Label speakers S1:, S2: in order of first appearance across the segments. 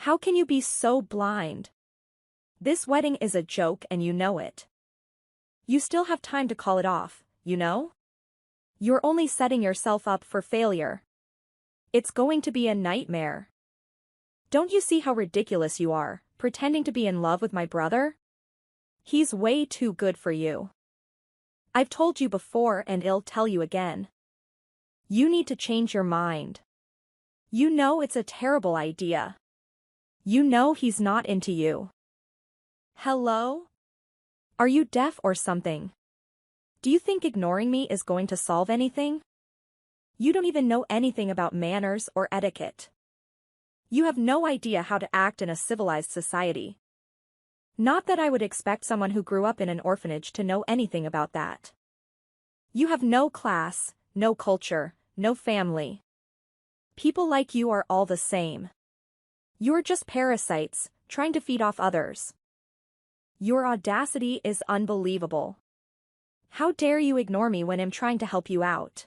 S1: How can you be so blind? This wedding is a joke and you know it. You still have time to call it off, you know? You're only setting yourself up for failure. It's going to be a nightmare. Don't you see how ridiculous you are, pretending to be in love with my brother? He's way too good for you. I've told you before and I'll tell you again. You need to change your mind. You know it's a terrible idea. You know he's not into you. Hello? Are you deaf or something? Do you think ignoring me is going to solve anything? You don't even know anything about manners or etiquette. You have no idea how to act in a civilized society. Not that I would expect someone who grew up in an orphanage to know anything about that. You have no class, no culture, no family. People like you are all the same. You're just parasites, trying to feed off others. Your audacity is unbelievable. How dare you ignore me when I'm trying to help you out?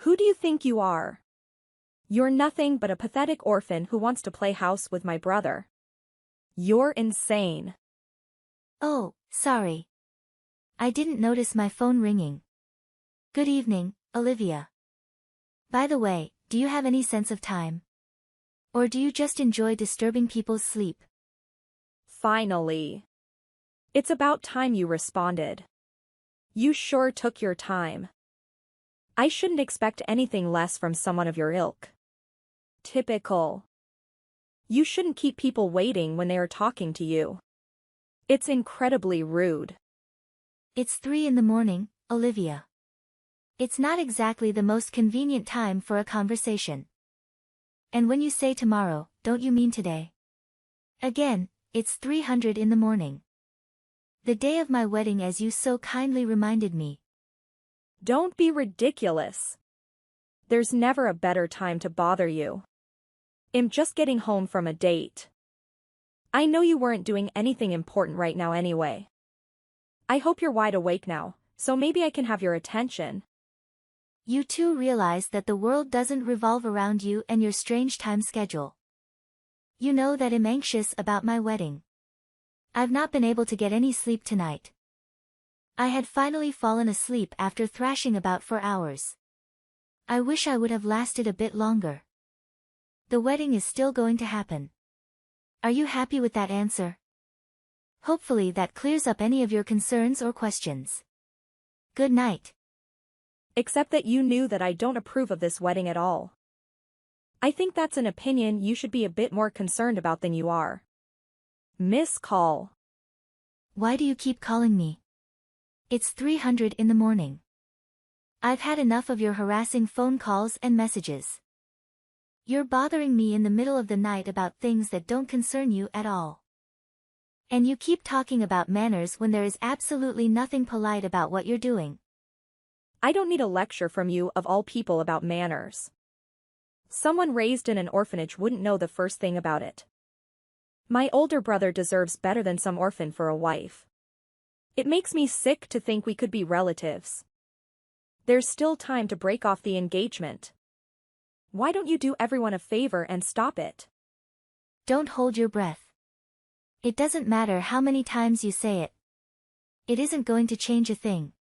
S1: Who do you think you are? You're nothing but a pathetic orphan who wants to play house with my brother. You're insane.
S2: Oh, sorry. I didn't notice my phone ringing. Good evening, Olivia. By the way, do you have any sense of time? Or do you just enjoy disturbing people's sleep?
S1: Finally. It's about time you responded. You sure took your time. I shouldn't expect anything less from someone of your ilk. Typical. You shouldn't keep people waiting when they are talking to you. It's incredibly rude.
S2: It's 3 in the morning, Olivia. It's not exactly the most convenient time for a conversation. And when you say tomorrow, don't you mean today? Again, it's 300 in the morning. The day of my wedding, as you so kindly reminded me.
S1: Don't be ridiculous. There's never a better time to bother you. I'm just getting home from a date. I know you weren't doing anything important right now anyway. I hope you're wide awake now, so maybe I can have your attention.
S2: You too realize that the world doesn't revolve around you and your strange time schedule. You know that I'm anxious about my wedding. I've not been able to get any sleep tonight. I had finally fallen asleep after thrashing about for hours. I wish I would have lasted a bit longer. The wedding is still going to happen. Are you happy with that answer? Hopefully that clears up any of your concerns or questions. Good night.
S1: Except that you knew that I don't approve of this wedding at all. I think that's an opinion you should be a bit more concerned about than you are. Miss Call.
S2: Why do you keep calling me? It's 300 in the morning. I've had enough of your harassing phone calls and messages. You're bothering me in the middle of the night about things that don't concern you at all. And you keep talking about manners when there is absolutely nothing polite about what you're doing.
S1: I don't need a lecture from you of all people about manners. Someone raised in an orphanage wouldn't know the first thing about it. My older brother deserves better than some orphan for a wife. It makes me sick to think we could be relatives. There's still time to break off the engagement. Why don't you do everyone a favor and stop it?
S2: Don't hold your breath. It doesn't matter how many times you say it. It isn't going to change a thing.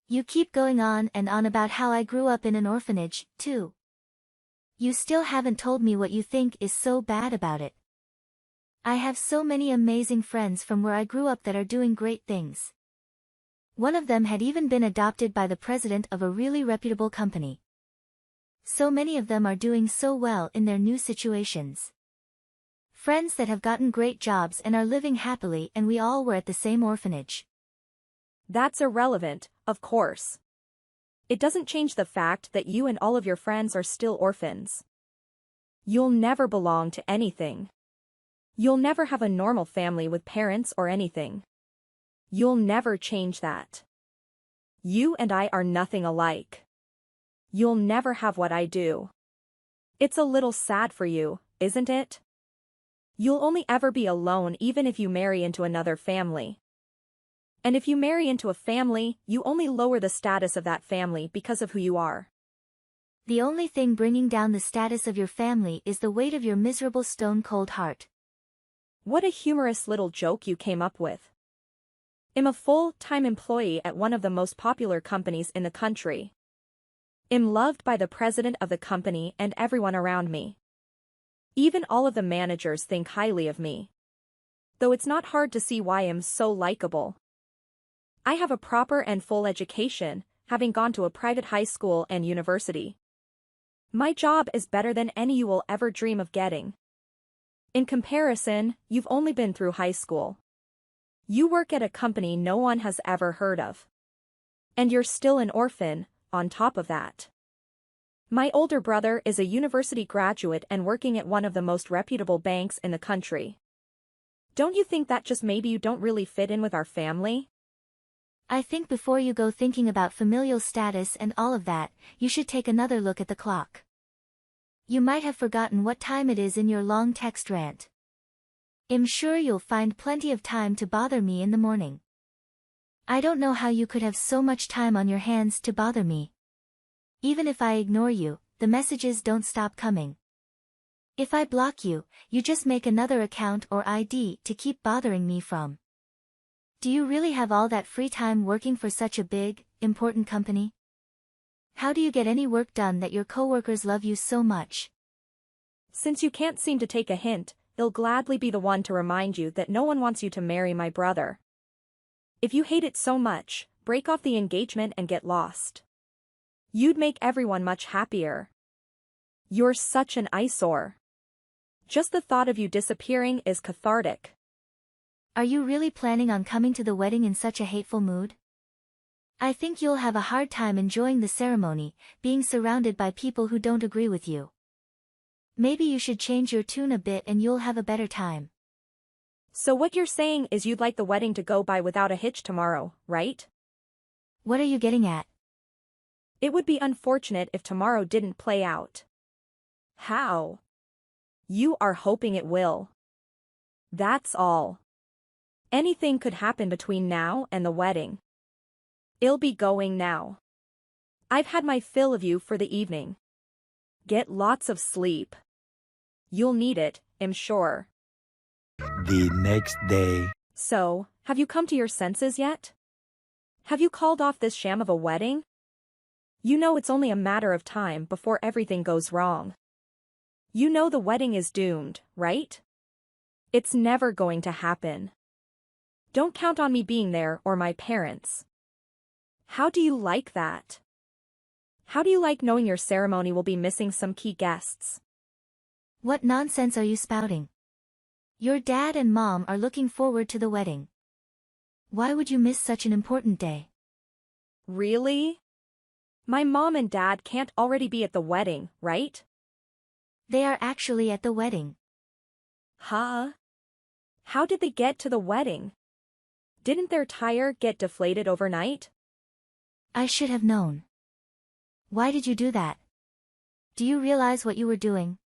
S2: You keep going on and on about how I grew up in an orphanage, too. You still haven't told me what you think is so bad about it. I have so many amazing friends from where I grew up that are doing great things. One of them had even been adopted by the president of a really reputable company. So many of them are doing so well in their new situations. Friends that have gotten great jobs and are living happily, and we all were at the same orphanage.
S1: That's irrelevant, of course. It doesn't change the fact that you and all of your friends are still orphans. You'll never belong to anything. You'll never have a normal family with parents or anything. You'll never change that. You and I are nothing alike. You'll never have what I do. It's a little sad for you, isn't it? You'll only ever be alone even if you marry into another family. And if you marry into a family, you only lower the status of that family because of who you are.
S2: The only thing bringing down the status of your family is the weight of your miserable stone-cold heart.
S1: What a humorous little joke you came up with. I'm a full-time employee at one of the most popular companies in the country. I'm loved by the president of the company and everyone around me. Even all of the managers think highly of me. Though it's not hard to see why I'm so likable. I have a proper and full education, having gone to a private high school and university. My job is better than any you will ever dream of getting. In comparison, you've only been through high school. You work at a company no one has ever heard of. And you're still an orphan, on top of that. My older brother is a university graduate and working at one of the most reputable banks in the country. Don't you think that just maybe you don't really fit in with our family?
S2: I think before you go thinking about familial status and all of that, you should take another look at the clock. You might have forgotten what time it is in your long text rant. I'm sure you'll find plenty of time to bother me in the morning. I don't know how you could have so much time on your hands to bother me. Even if I ignore you, the messages don't stop coming. If I block you, you just make another account or ID to keep bothering me from. Do you really have all that free time working for such a big, important company? How do you get any work done that your coworkers love you so much?
S1: Since you can't seem to take a hint, I'll gladly be the one to remind you that no one wants you to marry my brother. If you hate it so much, break off the engagement and get lost. You'd make everyone much happier. You're such an eyesore. Just the thought of you disappearing is cathartic.
S2: Are you really planning on coming to the wedding in such a hateful mood? I think you'll have a hard time enjoying the ceremony, being surrounded by people who don't agree with you. Maybe you should change your tune a bit and you'll have a better time.
S1: So what you're saying is you'd like the wedding to go by without a hitch tomorrow, right?
S2: What are you getting at?
S1: It would be unfortunate if tomorrow didn't play out. How? You are hoping it will. That's all. Anything could happen between now and the wedding. I'll be going now. I've had my fill of you for the evening. Get lots of sleep. You'll need it, I'm sure.
S3: The next day.
S1: So, have you come to your senses yet? Have you called off this sham of a wedding? You know it's only a matter of time before everything goes wrong. You know the wedding is doomed, right? It's never going to happen. Don't count on me being there or my parents. How do you like that? How do you like knowing your ceremony will be missing some key guests?
S2: What nonsense are you spouting? Your dad and mom are looking forward to the wedding. Why would you miss such an important day?
S1: Really? My mom and dad can't already be at the wedding, right?
S2: They are actually at the wedding.
S1: Huh? How did they get to the wedding? Didn't their tire get deflated overnight?
S2: I should have known. Why did you do that? Do you realize what you were doing?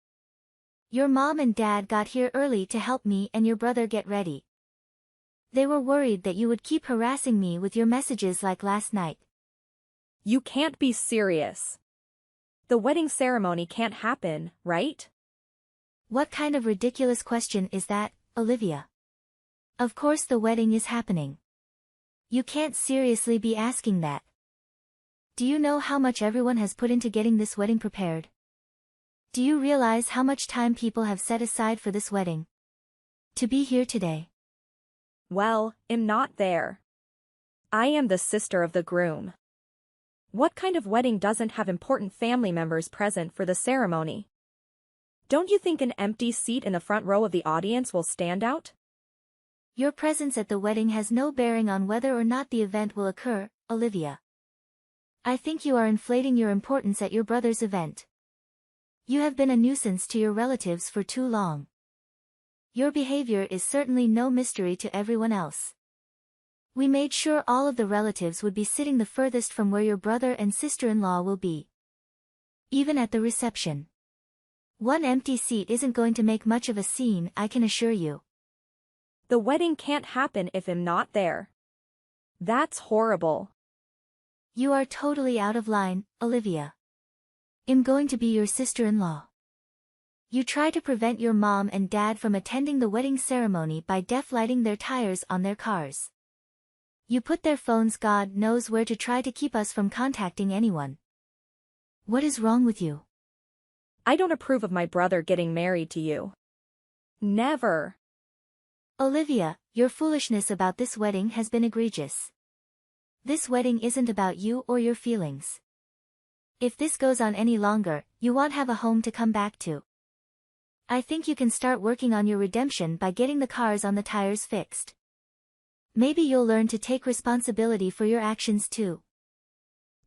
S2: Your mom and dad got here early to help me and your brother get ready. They were worried that you would keep harassing me with your messages like last night.
S1: You can't be serious. The wedding ceremony can't happen, right?
S2: What kind of ridiculous question is that, Olivia? Of course the wedding is happening. You can't seriously be asking that. Do you know how much everyone has put into getting this wedding prepared? Do you realize how much time people have set aside for this wedding? To be here today.
S1: Well, I'm not there. I am the sister of the groom. What kind of wedding doesn't have important family members present for the ceremony? Don't you think an empty seat in the front row of the audience will stand out?
S2: Your presence at the wedding has no bearing on whether or not the event will occur, Olivia. I think you are inflating your importance at your brother's event. You have been a nuisance to your relatives for too long. Your behavior is certainly no mystery to everyone else. We made sure all of the relatives would be sitting the furthest from where your brother and sister-in-law will be. Even at the reception. One empty seat isn't going to make much of a scene, I can assure you.
S1: The wedding can't happen if I'm not there. That's horrible.
S2: You are totally out of line, Olivia. I'm going to be your sister-in-law. You try to prevent your mom and dad from attending the wedding ceremony by lighting their tires on their cars. You put their phones God knows where to try to keep us from contacting anyone. What is wrong with you?
S1: I don't approve of my brother getting married to you. Never.
S2: Olivia, your foolishness about this wedding has been egregious. This wedding isn't about you or your feelings. If this goes on any longer, you won't have a home to come back to. I think you can start working on your redemption by getting the cars on the tires fixed. Maybe you'll learn to take responsibility for your actions too.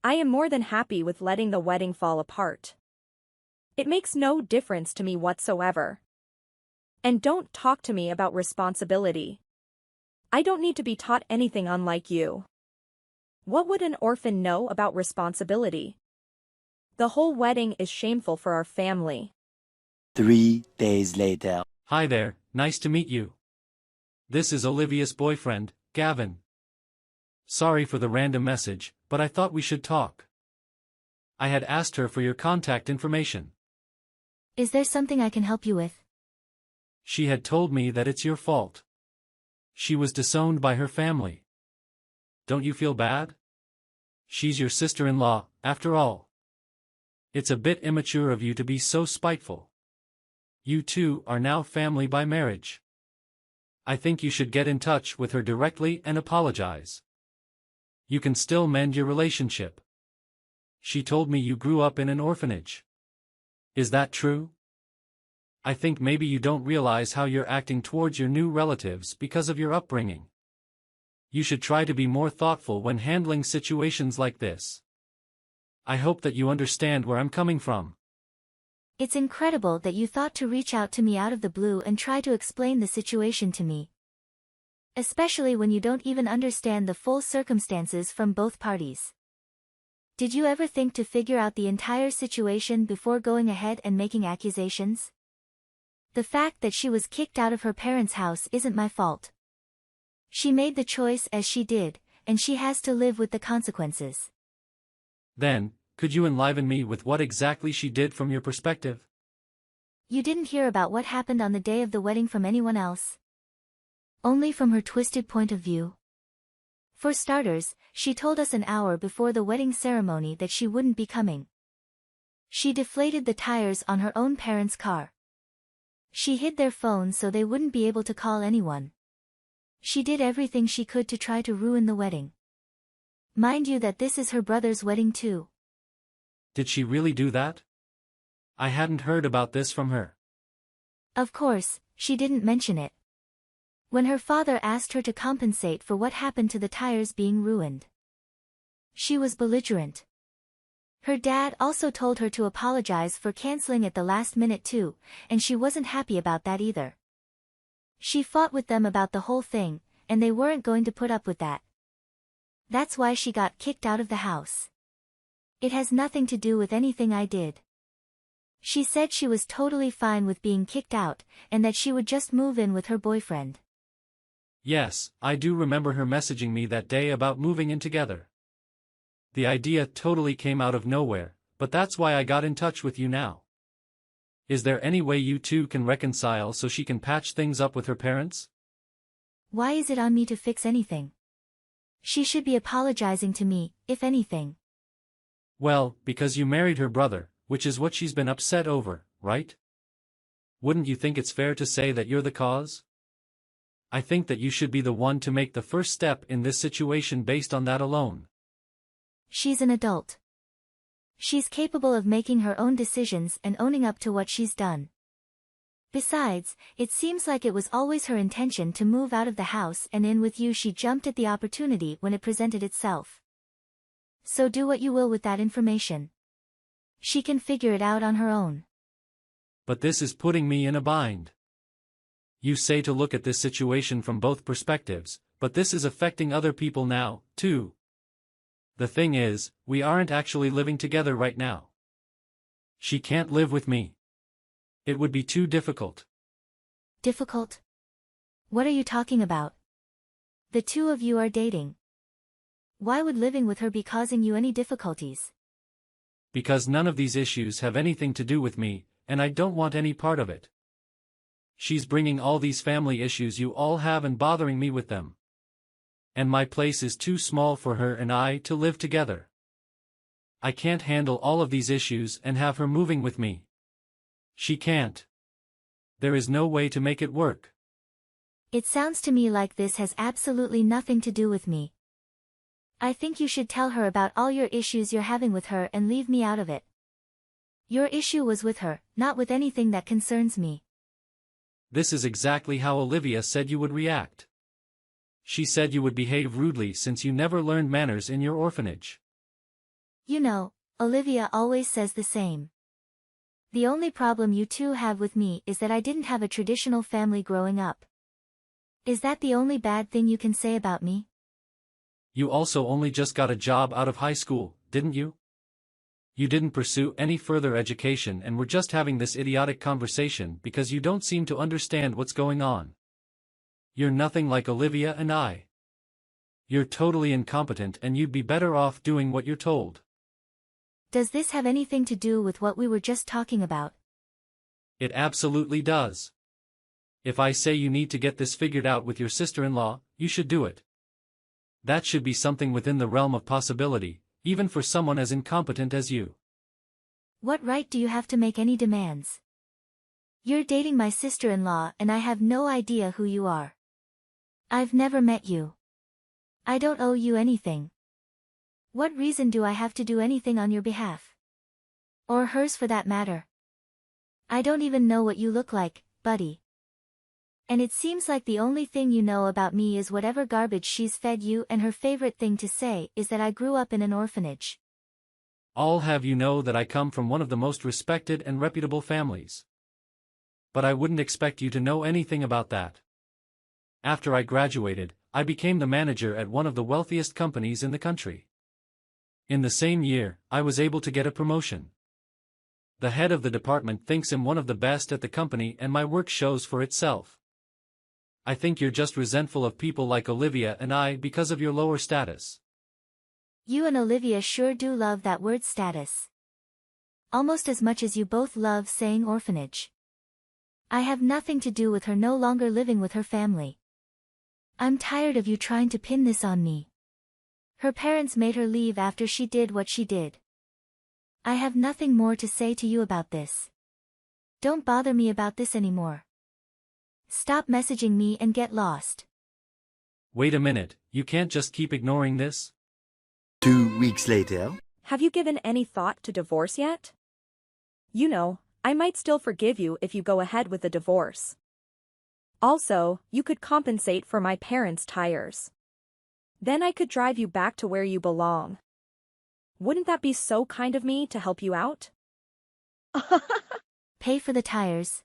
S1: I am more than happy with letting the wedding fall apart. It makes no difference to me whatsoever. And don't talk to me about responsibility. I don't need to be taught anything unlike you. What would an orphan know about responsibility? The whole wedding is shameful for our family.
S3: 3 days later.
S4: Hi there, nice to meet you. This is Olivia's boyfriend, Gavin. Sorry for the random message, but I thought we should talk. I had asked her for your contact information.
S2: Is there something I can help you with?
S4: She had told me that it's your fault. She was disowned by her family. Don't you feel bad? She's your sister-in-law, after all. It's a bit immature of you to be so spiteful. You two are now family by marriage. I think you should get in touch with her directly and apologize. You can still mend your relationship. She told me you grew up in an orphanage. Is that true? I think maybe you don't realize how you're acting towards your new relatives because of your upbringing. You should try to be more thoughtful when handling situations like this. I hope that you understand where I'm coming from.
S2: It's incredible that you thought to reach out to me out of the blue and try to explain the situation to me. Especially when you don't even understand the full circumstances from both parties. Did you ever think to figure out the entire situation before going ahead and making accusations? The fact that she was kicked out of her parents' house isn't my fault. She made the choice as she did, and she has to live with the consequences.
S4: Then, could you enliven me with what exactly she did from your perspective?
S2: You didn't hear about what happened on the day of the wedding from anyone else? Only from her twisted point of view. For starters, she told us an hour before the wedding ceremony that she wouldn't be coming. She deflated the tires on her own parents' car. She hid their phones so they wouldn't be able to call anyone. She did everything she could to try to ruin the wedding. Mind you that this is her brother's wedding too.
S4: Did she really do that? I hadn't heard about this from her.
S2: Of course, she didn't mention it. When her father asked her to compensate for what happened to the tires being ruined, she was belligerent. Her dad also told her to apologize for canceling at the last minute too, and she wasn't happy about that either. She fought with them about the whole thing, and they weren't going to put up with that. That's why she got kicked out of the house. It has nothing to do with anything I did. She said she was totally fine with being kicked out, and that she would just move in with her boyfriend.
S4: Yes, I do remember her messaging me that day about moving in together. The idea totally came out of nowhere, but that's why I got in touch with you now. Is there any way you two can reconcile so she can patch things up with her parents?
S2: Why is it on me to fix anything? She should be apologizing to me, if anything.
S4: Well, because you married her brother, which is what she's been upset over, right? Wouldn't you think it's fair to say that you're the cause? I think that you should be the one to make the first step in this situation based on that alone.
S2: She's an adult. She's capable of making her own decisions and owning up to what she's done. Besides, it seems like it was always her intention to move out of the house and in with you. She jumped at the opportunity when it presented itself. So do what you will with that information. She can figure it out on her own.
S4: But this is putting me in a bind. You say to look at this situation from both perspectives, but this is affecting other people now, too. The thing is, we aren't actually living together right now. She can't live with me. It would be too difficult.
S2: Difficult? What are you talking about? The two of you are dating. Why would living with her be causing you any difficulties?
S4: Because none of these issues have anything to do with me, and I don't want any part of it. She's bringing all these family issues you all have and bothering me with them. And my place is too small for her and I to live together. I can't handle all of these issues and have her moving with me. She can't. There is no way to make it work.
S2: It sounds to me like this has absolutely nothing to do with me. I think you should tell her about all your issues you're having with her and leave me out of it. Your issue was with her, not with anything that concerns me.
S4: This is exactly how Olivia said you would react. She said you would behave rudely since you never learned manners in your orphanage.
S2: You know, Olivia always says the same. The only problem you two have with me is that I didn't have a traditional family growing up. Is that the only bad thing you can say about me?
S4: You also only just got a job out of high school, didn't you? You didn't pursue any further education and were just having this idiotic conversation because you don't seem to understand what's going on. You're nothing like Olivia and I. You're totally incompetent and you'd be better off doing what you're told.
S2: Does this have anything to do with what we were just talking about?
S4: It absolutely does. If I say you need to get this figured out with your sister-in-law, you should do it. That should be something within the realm of possibility, even for someone as incompetent as you.
S2: What right do you have to make any demands? You're dating my sister-in-law and I have no idea who you are. I've never met you. I don't owe you anything. What reason do I have to do anything on your behalf? Or hers for that matter? I don't even know what you look like, buddy. And it seems like the only thing you know about me is whatever garbage she's fed you, and her favorite thing to say is that I grew up in an orphanage.
S4: I'll have you know that I come from one of the most respected and reputable families. But I wouldn't expect you to know anything about that. After I graduated, I became the manager at one of the wealthiest companies in the country. In the same year, I was able to get a promotion. The head of the department thinks I'm one of the best at the company and my work shows for itself. I think you're just resentful of people like Olivia and I because of your lower status.
S2: You and Olivia sure do love that word status. Almost as much as you both love saying orphanage. I have nothing to do with her no longer living with her family. I'm tired of you trying to pin this on me. Her parents made her leave after she did what she did. I have nothing more to say to you about this. Don't bother me about this anymore. Stop messaging me and get lost.
S4: Wait a minute, you can't just keep ignoring this?
S3: 2 weeks later.
S1: Have you given any thought to divorce yet? You know, I might still forgive you if you go ahead with the divorce. Also, you could compensate for my parents' tires. Then I could drive you back to where you belong. Wouldn't that be so kind of me to help you out?
S2: Pay for the tires?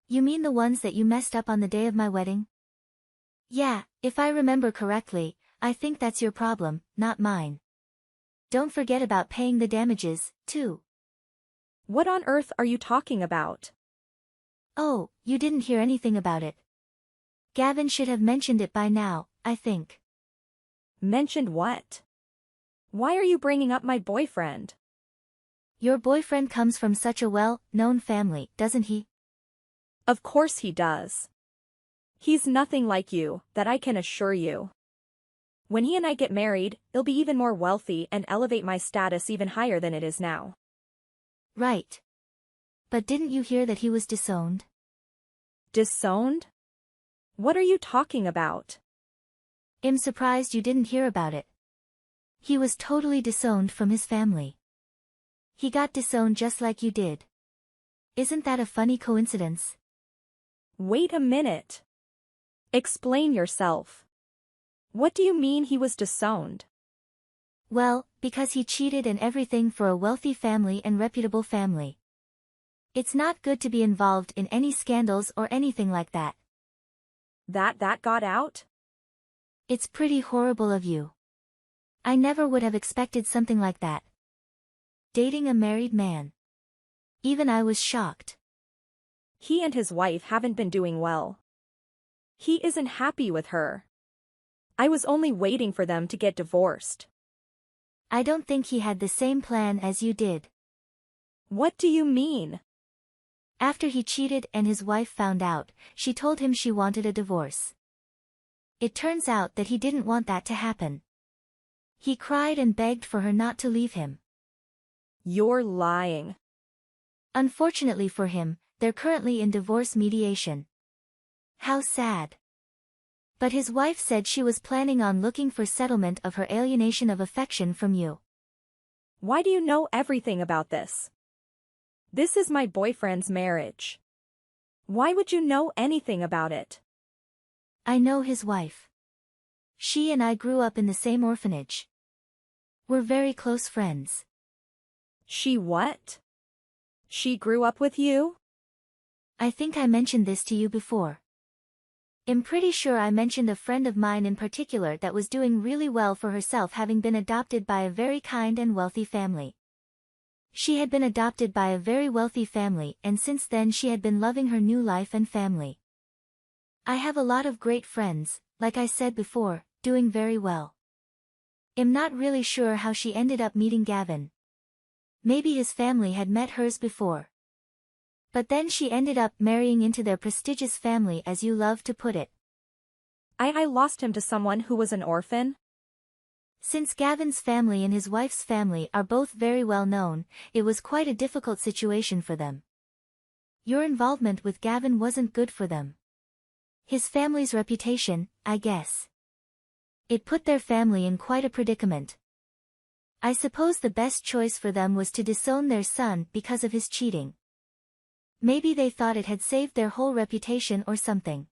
S2: You mean the ones that you messed up on the day of my wedding? Yeah, if I remember correctly, I think that's your problem, not mine. Don't forget about paying the damages, too.
S1: What on earth are you talking about?
S2: Oh, you didn't hear anything about it. Gavin should have mentioned it by now, I think.
S1: Mentioned what? Why are you bringing up my boyfriend?
S2: Your boyfriend comes from such a well-known family, doesn't he?
S1: Of course he does. He's nothing like you, that I can assure you. When he and I get married, he'll be even more wealthy and elevate my status even higher than it is now.
S2: Right. But didn't you hear that he was disowned?
S1: Disowned? What are you talking about?
S2: I'm surprised you didn't hear about it. He was totally disowned from his family. He got disowned just like you did. Isn't that a funny coincidence?
S1: Wait a minute. Explain yourself. What do you mean he was disowned?
S2: Well, because he cheated and everything for a wealthy family and reputable family. It's not good to be involved in any scandals or anything like that.
S1: That got out?
S2: It's pretty horrible of you. I never would have expected something like that. Dating a married man. Even I was shocked.
S1: He and his wife haven't been doing well. He isn't happy with her. I was only waiting for them to get divorced.
S2: I don't think he had the same plan as you did.
S1: What do you mean?
S2: After he cheated and his wife found out, she told him she wanted a divorce. It turns out that he didn't want that to happen. He cried and begged for her not to leave him.
S1: You're lying.
S2: Unfortunately for him, they're currently in divorce mediation. How sad. But his wife said she was planning on looking for settlement of her alienation of affection from you.
S1: Why do you know everything about this? This is my boyfriend's marriage. Why would you know anything about it?
S2: I know his wife. She and I grew up in the same orphanage. We're very close friends.
S1: She what? She grew up with you?
S2: I think I mentioned this to you before. I'm pretty sure I mentioned a friend of mine in particular that was doing really well for herself, having been adopted by a very kind and wealthy family. She had been adopted by a very wealthy family, and since then she had been loving her new life and family. I have a lot of great friends, like I said before, doing very well. I'm not really sure how she ended up meeting Gavin. Maybe his family had met hers before. But then she ended up marrying into their prestigious family, as you love to put it.
S1: I lost him to someone who was an orphan?
S2: Since Gavin's family and his wife's family are both very well known, it was quite a difficult situation for them. Your involvement with Gavin wasn't good for them. His family's reputation, I guess. It put their family in quite a predicament. I suppose the best choice for them was to disown their son because of his cheating. Maybe they thought it had saved their whole reputation or something.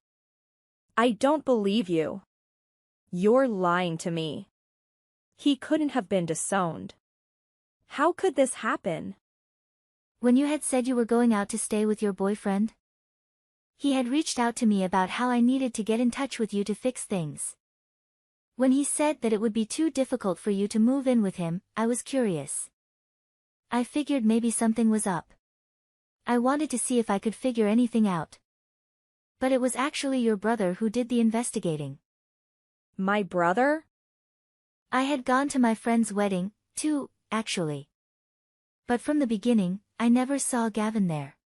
S1: I don't believe you. You're lying to me. He couldn't have been disowned. How could this happen?
S2: When you had said you were going out to stay with your boyfriend? He had reached out to me about how I needed to get in touch with you to fix things. When he said that it would be too difficult for you to move in with him, I was curious. I figured maybe something was up. I wanted to see if I could figure anything out. But it was actually your brother who did the investigating.
S1: My brother?
S2: I had gone to my friend's wedding, too, actually. But from the beginning, I never saw Gavin there.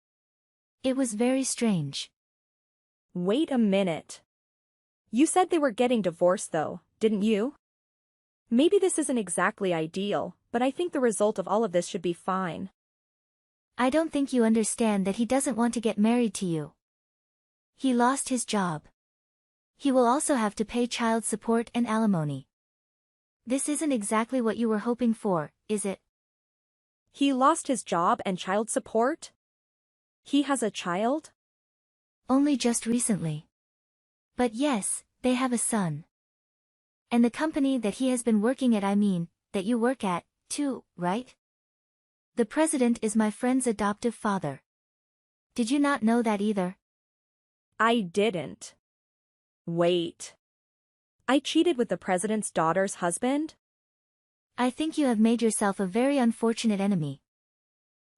S2: It was very strange.
S1: Wait a minute. You said they were getting divorced though, didn't you? Maybe this isn't exactly ideal, but I think the result of all of this should be fine.
S2: I don't think you understand that he doesn't want to get married to you. He lost his job. He will also have to pay child support and alimony. This isn't exactly what you were hoping for, is it?
S1: He lost his job and child support? He has a child?
S2: Only just recently. But yes, they have a son. And the company that he has been working at, that you work at, too, right? The president is my friend's adoptive father. Did you not know that either?
S1: I didn't. Wait. I cheated with the president's daughter's husband?
S2: I think you have made yourself a very unfortunate enemy.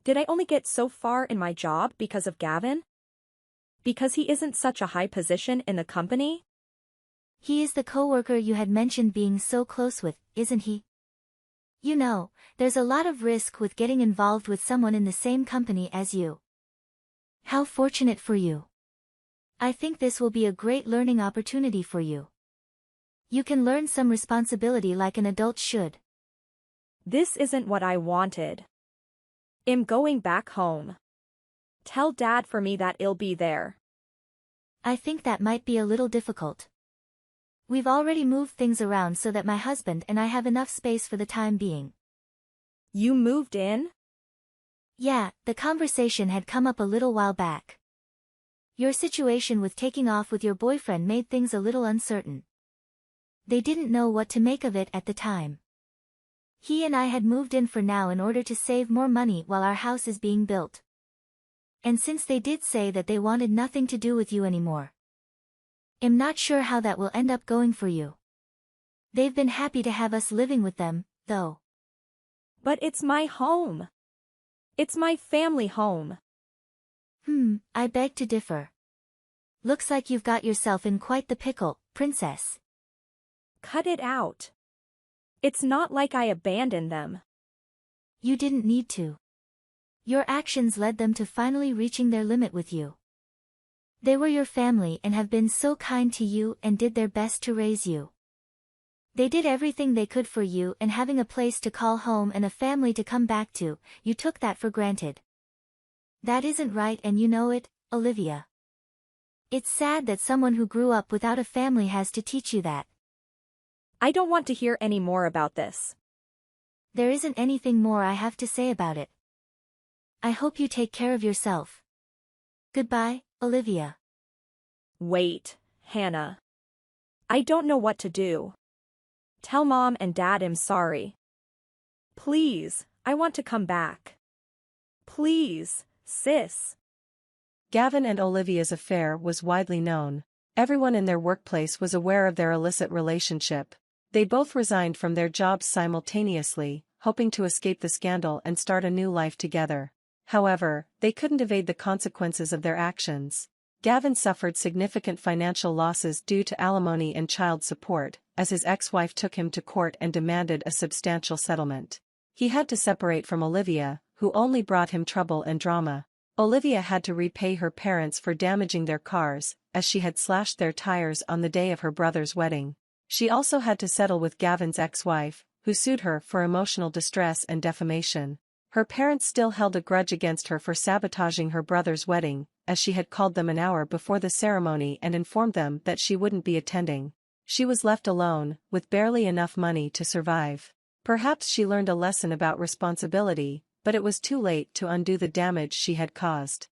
S1: Did I only get so far in my job because of Gavin? Because he isn't such a high position in the company?
S2: He is the coworker you had mentioned being so close with, isn't he? You know, there's a lot of risk with getting involved with someone in the same company as you. How fortunate for you. I think this will be a great learning opportunity for you. You can learn some responsibility like an adult should.
S1: This isn't what I wanted. I'm going back home. Tell Dad for me that I'll be there.
S2: I think that might be a little difficult. We've already moved things around so that my husband and I have enough space for the time being.
S1: You moved in?
S2: Yeah, the conversation had come up a little while back. Your situation with taking off with your boyfriend made things a little uncertain. They didn't know what to make of it at the time. He and I had moved in for now in order to save more money while our house is being built. And since they did say that they wanted nothing to do with you anymore. I'm not sure how that will end up going for you. They've been happy to have us living with them, though.
S1: But it's my home. It's my family home.
S2: I beg to differ. Looks like you've got yourself in quite the pickle, princess.
S1: Cut it out. It's not like I abandoned them.
S2: You didn't need to. Your actions led them to finally reaching their limit with you. They were your family and have been so kind to you and did their best to raise you. They did everything they could for you, and having a place to call home and a family to come back to, you took that for granted. That isn't right, and you know it, Olivia. It's sad that someone who grew up without a family has to teach you that.
S1: I don't want to hear any more about this.
S2: There isn't anything more I have to say about it. I hope you take care of yourself. Goodbye, Olivia.
S1: Wait, Hannah. I don't know what to do. Tell Mom and Dad I'm sorry. Please, I want to come back. Please, sis.
S5: Gavin and Olivia's affair was widely known. Everyone in their workplace was aware of their illicit relationship. They both resigned from their jobs simultaneously, hoping to escape the scandal and start a new life together. However, they couldn't evade the consequences of their actions. Gavin suffered significant financial losses due to alimony and child support, as his ex-wife took him to court and demanded a substantial settlement. He had to separate from Olivia, who only brought him trouble and drama. Olivia had to repay her parents for damaging their cars, as she had slashed their tires on the day of her brother's wedding. She also had to settle with Gavin's ex-wife, who sued her for emotional distress and defamation. Her parents still held a grudge against her for sabotaging her brother's wedding, as she had called them an hour before the ceremony and informed them that she wouldn't be attending. She was left alone, with barely enough money to survive. Perhaps she learned a lesson about responsibility, but it was too late to undo the damage she had caused.